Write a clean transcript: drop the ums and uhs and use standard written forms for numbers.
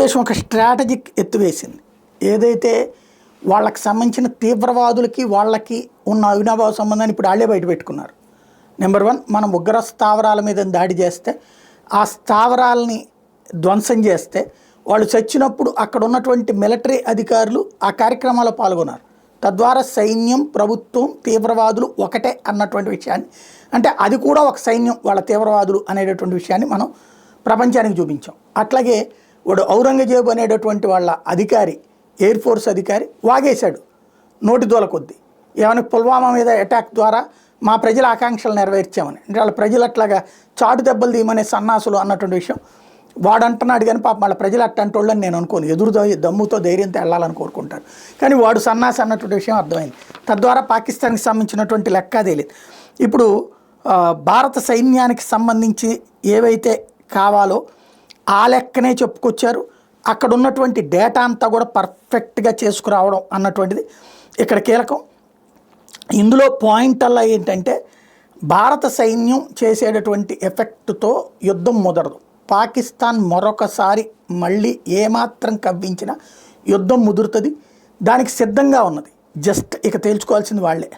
దేశం ఒక స్ట్రాటజిక్ ఎత్తువేసింది. ఏదైతే వాళ్ళకి సంబంధించిన తీవ్రవాదులకి వాళ్ళకి ఉన్న అవినాభావ సంబంధాన్ని ఇప్పుడు వాళ్ళే బయట పెట్టుకున్నారు. నెంబర్ 1, మనం ఉగ్ర స్థావరాల మీద దాడి చేస్తే ఆ స్థావరాలని ధ్వంసం చేస్తే వాళ్ళు చచ్చినప్పుడు అక్కడ ఉన్నటువంటి మిలిటరీ అధికారులు ఆ కార్యక్రమాల్లో పాల్గొన్నారు. తద్వారా సైన్యం, ప్రభుత్వం, తీవ్రవాదులు ఒకటే అన్నటువంటి విషయాన్ని, అంటే అది కూడా ఒక సైన్యం వాళ్ళ తీవ్రవాదులు అనేటటువంటి విషయాన్ని మనం ప్రపంచానికి చూపించాం. అట్లాగే వాడు ఔరంగజేబు అనేటటువంటి వాళ్ళ అధికారి, ఎయిర్ ఫోర్స్ అధికారి వాగేశాడు నోటి దూల కొద్దీ. ఏమైనా పుల్వామా మీద అటాక్ ద్వారా మా ప్రజల ఆకాంక్షలు నెరవేర్చామని. అంటే వాళ్ళ ప్రజలు అట్లాగా చాటు దెబ్బలు తీయమనే సన్నాసులు అన్నటువంటి విషయం వాడు అంటున్నాడు. కానీ పాపం వాళ్ళ ప్రజలు అట్టంటోళ్ళని నేను అనుకోను. ఎదురు దమ్ముతో ధైర్యంతో వెళ్ళాలని కోరుకుంటారు. కానీ వాడు సన్నాసి అన్నటువంటి విషయం అర్థమైంది. తద్వారా పాకిస్తాన్కి సంబంధించినటువంటి లెక్క తెలియదు. ఇప్పుడు భారత సైన్యానికి సంబంధించి ఏవైతే కావాలో ఆ లెక్కనే చెప్పుకొచ్చారు. అక్కడ ఉన్నటువంటి డేటా అంతా కూడా పర్ఫెక్ట్గా చేసుకురావడం అన్నటువంటిది ఇక్కడ కీలకం. ఇందులో పాయింట్ అలా ఏంటంటే భారత సైన్యం చేసేటటువంటి ఎఫెక్ట్తో యుద్ధం ముదరదు. పాకిస్తాన్ మరొకసారి మళ్ళీ ఏమాత్రం కవ్వించినా యుద్ధం ముదురుతుంది. దానికి సిద్ధంగా ఉన్నది. జస్ట్ ఇక తేల్చుకోవాల్సింది వాళ్ళే.